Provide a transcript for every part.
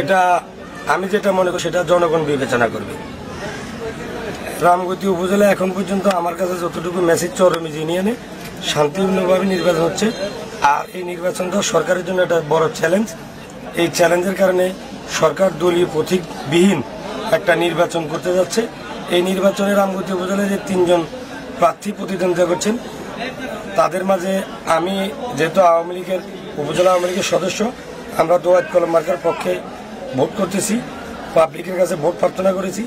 এটা আমি যেটা মনে করি সেটা জনগণ বিবেচনা করবে। রামগতি উপজেলা এখন পর্যন্ত আমার কাছে যতটুকু মেসেজ চরমিজ ইউনিয়নে শান্তিপূর্ণভাবে নির্বাচন হচ্ছে। আর এই নির্বাচনটা সরকারের জন্য একটা বড় চ্যালেঞ্জ। এই চ্যালেঞ্জের কারণে সরকার দলীয় প্রতীকবিহীন একটা নির্বাচন করতে যাচ্ছে। এই নির্বাচনে রামগতি উপজেলায় যে 3 জন প্রার্থী প্রতিদ্বন্দ্বিতা করছেন, তাদের মাঝে আমি যেহেতু আওয়ামী লীগের উপজেলা আওয়ামী লীগের সদস্য, আমরা দোয়াত কলম মার্কার পক্ষে ভোট করতেছি, পাবলিকের কাছে ভোট প্রার্থনা করেছি।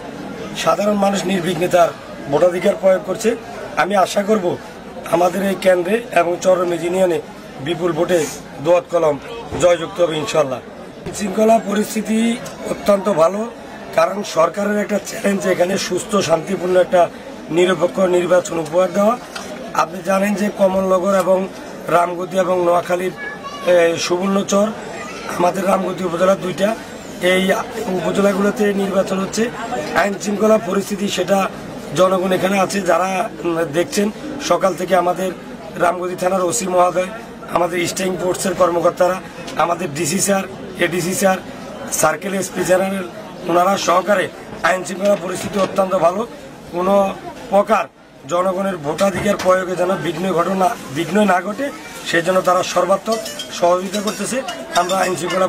সাধারণ মানুষ নির্বিঘ্নে তার ভোটাধিকার প্রয়োগ করছে। আমি আশা করব আমাদের এই কেন্দ্রে এবং চরমিজ ইউনিয়নে বিপুল ভোটে দোয়াত কলম জয়যুক্ত হবে ইনশাল্লাহ। শৃঙ্খলা পরিস্থিতি অত্যন্ত ভালো, কারণ সরকারের একটা চ্যালেঞ্জ এখানে সুস্থ শান্তিপূর্ণ একটা নিরপেক্ষ নির্বাচন উপহার দেওয়া। আপনি জানেন যে কমলনগর এবং রামগতি এবং নোয়াখালীর সুবর্ণচর, আমাদের রামগতি উপজেলা 2টা, এই উপজেলাগুলোতে নির্বাচন হচ্ছে। আইন শৃঙ্খলা পরিস্থিতি সেটা জনগণ এখানে আছে, যারা দেখছেন সকাল থেকে আমাদের রামগতি থানার ওসি মহোদয়, আমাদের স্ট্যাং ফোর্সের কর্মকর্তারা, আমাদের DC sir, ADC sir, circle SP general, ওনারা সহকারে আইন শৃঙ্খলা পরিস্থিতি অত্যন্ত ভালো। কোনো প্রকার জনগণের ভোটাধিকার প্রয়োগে যেন বিঘ্ন না ঘটে, সেই জন্য তারা সর্বাত্মক সহযোগিতা করতেছে। আমরা আইন শৃঙ্খলা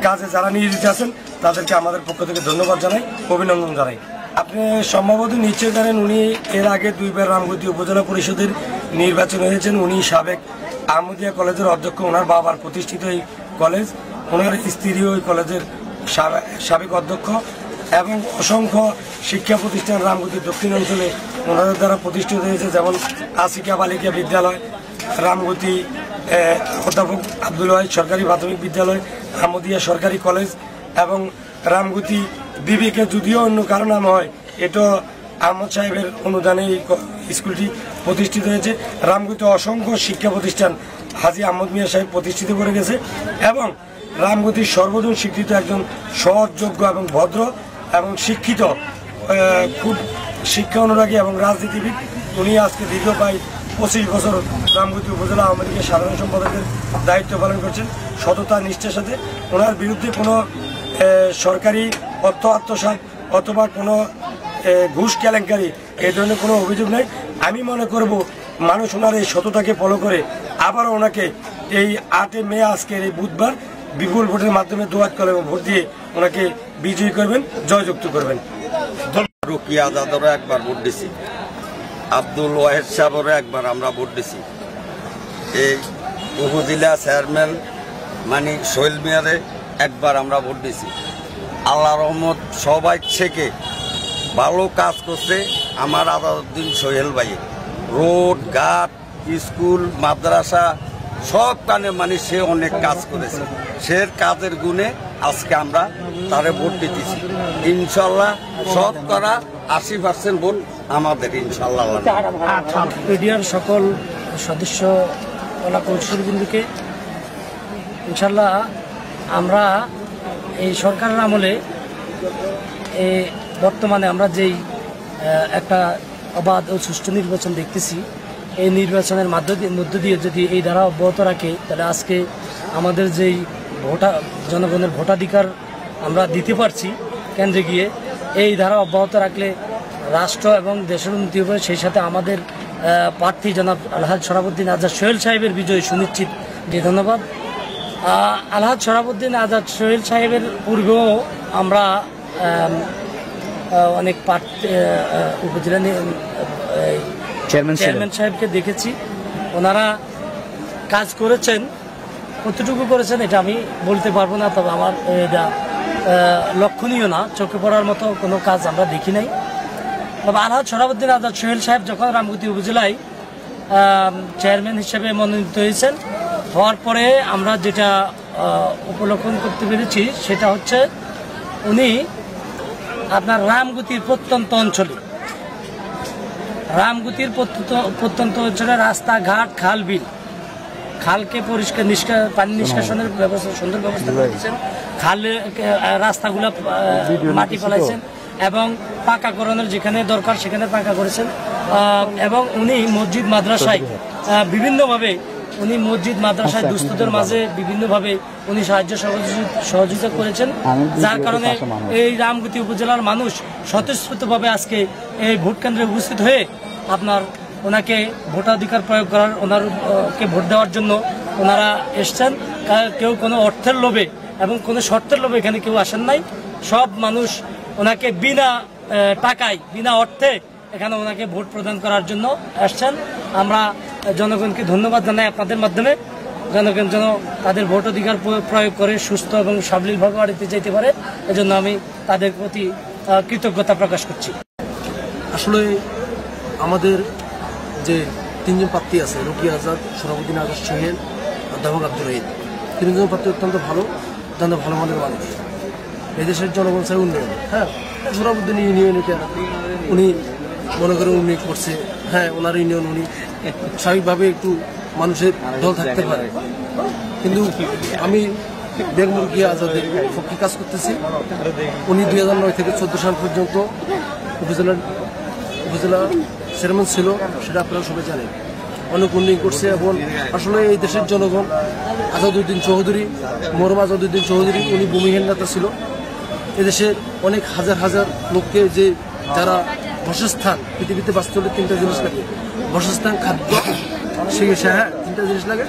কাজে যারা নিয়োজিত আছেন তাদেরকে আমাদের পক্ষ থেকে ধন্যবাদ জানাই, অভিনন্দন জানাই। আপনি সম্ভবত নিশ্চয় জানেন, উনি এর আগে 2 বার রামগতি উপজেলা পরিষদের নির্বাচন হয়েছেন। উনি সাবেক আহমদিয়া কলেজের অধ্যক্ষ, ওনার বাবার প্রতিষ্ঠিত এই কলেজ, ওনার স্ত্রী ওই কলেজের সাবেক অধ্যক্ষ, এবং অসংখ্য শিক্ষা প্রতিষ্ঠান রামগতি দক্ষিণ অঞ্চলে ওনাদের দ্বারা প্রতিষ্ঠিত হয়েছে, যেমন আসিকা বালিকা বিদ্যালয়, রামগতি অধ্যাপক আব্দুল ওয়াহিদ সরকারি প্রাথমিক বিদ্যালয়, আহমদিয়া সরকারি কলেজ এবং রামগতি বিবেকে, যদিও অন্য কারো নাম হয়, এটা আহমদ সাহেবের অনুদানে এই স্কুলটি প্রতিষ্ঠিত হয়েছে। রামগতি অসংখ্য শিক্ষা প্রতিষ্ঠান হাজী আহমদ মিয়া সাহেব প্রতিষ্ঠিত করে গেছে, এবং রামগতির সর্বজন স্বীকৃত একজন সহযোগ্য এবং ভদ্র এবং শিক্ষিত, খুব শিক্ষা অনুরাগী এবং রাজনীতিবিদ। উনি আজকে দীর্ঘ প্রায় 25 বছর রামগতি উপজেলা আওয়ামী লীগের সাধারণ সম্পাদকের দায়িত্ব পালন করছেন সততা নিষ্ঠার সাথে। ওনার বিরুদ্ধে কোনো সরকারি অর্থ আত্মসাৎ অথবা কোনো ঘুষ কেলেঙ্কারি এই ধরনের কোনো অভিযোগ নেই। আমি মনে করব মানুষ ওনার এই সততাকে ফলো করে আবারও ওনাকে এই 8 মে আজকের এই বুধবার বিপুল ভোটের মাধ্যমে দোয়াত কলমে ভোট দিয়ে ওনাকে বিজয়ী করবেন, জয়যুক্ত করবেন। রুকিয়া আজাদেরও একবার ভোট দিছি, আব্দুল ওয়াহিদ সাহেবেরও একবার আমরা ভোট দিছি, এই উপজেলা চেয়ারম্যান মানে সোহেল মিয়ারে একবার আমরা ভোট দিছি। আল্লাহ রহমত সবাই থেকে ভালো কাজ করছে আমার আজাদউদ্দিন সোহেল ভাই। রোড ঘাট, স্কুল, মাদ্রাসা সব কানে মানে সে অনেক কাজ করেছে। সে কাজের গুণে আজকে আমরা তারে ভোট দিতেছি। ইনশাল্লাহ শতকরা 80% ভোট আমাদের ইনশাল্লাহ। মিডিয়ার সকল সদস্য কৌশলবৃন্দকে ইনশাল্লাহ আমরা এই সরকারের আমলে বর্তমানে আমরা যেই একটা অবাধ ও সুষ্ঠু নির্বাচন দেখতেছি, এই নির্বাচনের মধ্য দিয়ে যদি এই ধারা অব্যাহত রাখে, তাহলে আজকে আমাদের যেই জনগণের ভোটাধিকার আমরা দিতে পারছি কেন্দ্রে গিয়ে, এই ধারা অব্যাহত রাখলে রাষ্ট্র এবং দেশের উন্নতি হবে। সেই সাথে আমাদের প্রার্থী জনাব আলহাজ শরাফুদ্দিন আজাদ সোহেল সাহেবের বিজয় সুনিশ্চিত। ধন্যবাদ। আলহাজ শরাফুদ্দিন আজাদ সোহেল সাহেবের পূর্বেও আমরা অনেক উপজেলা চেয়ারম্যান সাহেবকে দেখেছি, ওনারা কাজ করেছেন। কতটুকু করেছেন এটা আমি বলতে পারবো না, তবে আমার এটা লক্ষণীয় না, চোখে পড়ার মতো কোনো কাজ আমরা দেখি নাই। তবে আলহাজ শরাফুদ্দিন আজাদ সোহেল সাহেব যখন রামগতি উপজেলায় চেয়ারম্যান হিসেবে মনোনীত হয়েছেন, হওয়ার পরে আমরা যেটা উপলক্ষণ করতে পেরেছি সেটা হচ্ছে উনি আপনার রামগতির প্রত্যন্ত অঞ্চলে রাস্তাঘাট, খাল বিল, খালকে পরিষ্কার পানি নিষ্কাশনের ব্যবস্থা, সুন্দর ব্যবস্থা করেছেন। খালে রাস্তাগুলো মাটি ফেলাইছেন এবং পাকা করানোর যেখানে দরকার সেখানে পাকা করেছেন। এবং উনি মসজিদ মাদ্রাসায় বিভিন্নভাবে উনি মসজিদ মাদ্রাসায় দুস্থদের মাঝে বিভিন্নভাবে উনি সাহায্য সহযোগিতা করেছেন, যার কারণে এই রামগতি উপজেলার মানুষ স্বতঃস্ফূর্তভাবে আজকে এই ভোট কেন্দ্রে উপস্থিত হয়ে আপনার ওনাকে ভোটাধিকার প্রয়োগ করার ওনারকে ভোট দেওয়ার জন্য ওনারা এসছেন। কেউ কোনো অর্থের লোভে এবং কোনো শর্তের লোভে এখানে কেউ আসেন নাই। সব মানুষ ওনাকে বিনা টাকায় বিনা অর্থে এখানে ওনাকে ভোট প্রদান করার জন্য আসছেন। আমরা জনগণকে ধন্যবাদ জানাই আপনাদের মাধ্যমে, জনগণ যেন তাদের ভোট অধিকার প্রয়োগ করে সুস্থ এবং সাবলীলভাবে বাড়িতে যেতে পারে, এজন্য আমি তাদের প্রতি কৃতজ্ঞতা প্রকাশ করছি। আসলে আমাদের যে তিনজন প্রার্থী আছে, রোকিয়া আজাদ, সরাবুদ্দিন আজাদ, সোহেল, অধ্যাপক আব্দুর রহিদ, তিনজন প্রার্থী অত্যন্ত ভালো মানের মানুষ। এদেশের জনগণ চাই উন্নয়ন। হ্যাঁ, সরাবুদ্দিন ইউনিয়নটা উনি মনে করে উন্নয়ন করছে। হ্যাঁ, ওনার ইউনিয়ন উনি স্বাভাবিকভাবে একটু মানুষের দল থাকতে পারে, কিন্তু আমি বেগম রোকিয়া আজাদের পক্ষে কাজ করতেছি। উনি 2009 থেকে 14 সাল পর্যন্ত উপজেলা চেয়ারম্যান ছিল, সেটা আপনারা সবাই জানেন। অনেক উন্নয়ন করছে। এখন আসলে এই দেশের জনগণ আজাদউদ্দিন চৌধুরী, মরম আজাদউদ্দিন চৌধুরী, উনি ভূমিহীন নেতা ছিল। এদেশের অনেক হাজার হাজার লোককে যারা বাসস্থান, পৃথিবীতে বাঁচতে হলে 3টা জিনিস লাগে, বাসস্থান, খাদ্য, চিকিৎসা। হ্যাঁ, 3টা জিনিস লাগে।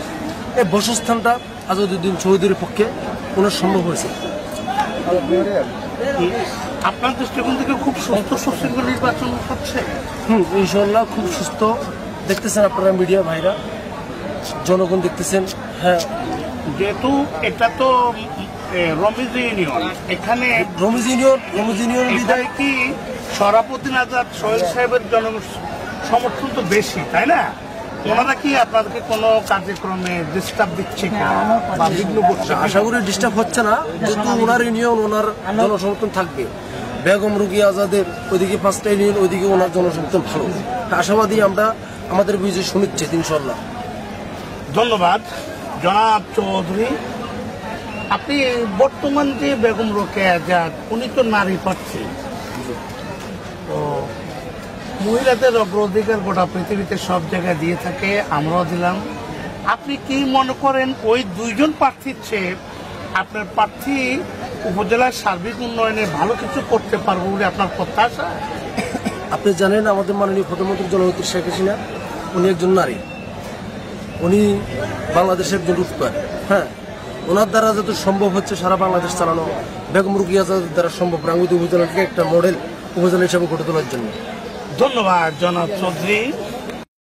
এই বাসস্থানটা আজাদউদ্দিন চৌধুরীর পক্ষে ওনার সম্ভব হয়েছে। আপনার দৃষ্টিকোণ থেকে খুব সুস্থ সুশৃঙ্খল নির্বাচন হচ্ছে। ইনশাল্লাহ খুব সুস্থ। দেখতেছেন আপনারা মিডিয়া ভাইরা, জনগণ দেখতেছেন। হ্যাঁ, যেহেতু এটা তো রমিজ ইউনিয়ন, এখানে রমিজ ইউনিয়ন বিধায় কি সরাবুদ্দিন আজাদ সোহেল সাহেবের সমর্থন তো বেশি, তাই না? ওনারা কি আপনাদেরকে কোনো কার্যক্রমে ডিস্টার্ব দিচ্ছে বা বিঘ্ন করছে? আশা করি ডিস্টার্ব হচ্ছে না, যেহেতু ওনার ইউনিয়ন, ওনার জনসমর্থন থাকবে। বেগম রোকিয়া আজাদের ওইদিকে 5টা ইউনিয়ন, ওইদিকে ওনার জনসমর্থন ভালো। আশাবাদী আমরা, আমাদের বিজয় সুনিশ্চিত ইনশাল্লাহ। ধন্যবাদ জনাব চৌধুরী। আপনি বর্তমান যে বেগম রোকেয়া আজাদ, উনি তো নারী প্রার্থী, তো মহিলাদের অগ্রাধিকার গোটা পৃথিবীতে সব জায়গায় দিয়ে থাকে, আমরাও দিলাম। আপনি কি মনে করেন ওই 2জন প্রার্থীর চেয়ে আপনার প্রার্থী উপজেলার সার্বিক উন্নয়নে ভালো কিছু করতে পারবো বলে আপনার প্রত্যাশা? আপনি জানেন আমাদের মাননীয় প্রধানমন্ত্রী জননেত্রী শেখ হাসিনা, উনি একজন নারী, উনি বাংলাদেশের একজন রূপকার। হ্যাঁ, ওনার দ্বারা যত সম্ভব হচ্ছে সারা বাংলাদেশ চালানো, বেগম রোকিয়া আজাদের দ্বারা সম্ভব রাঙ্গুতি উপজেলাকে একটা মডেল উপজেলা হিসেবে গড়ে তোলার জন্য। ধন্যবাদ জনাব চৌধুরী।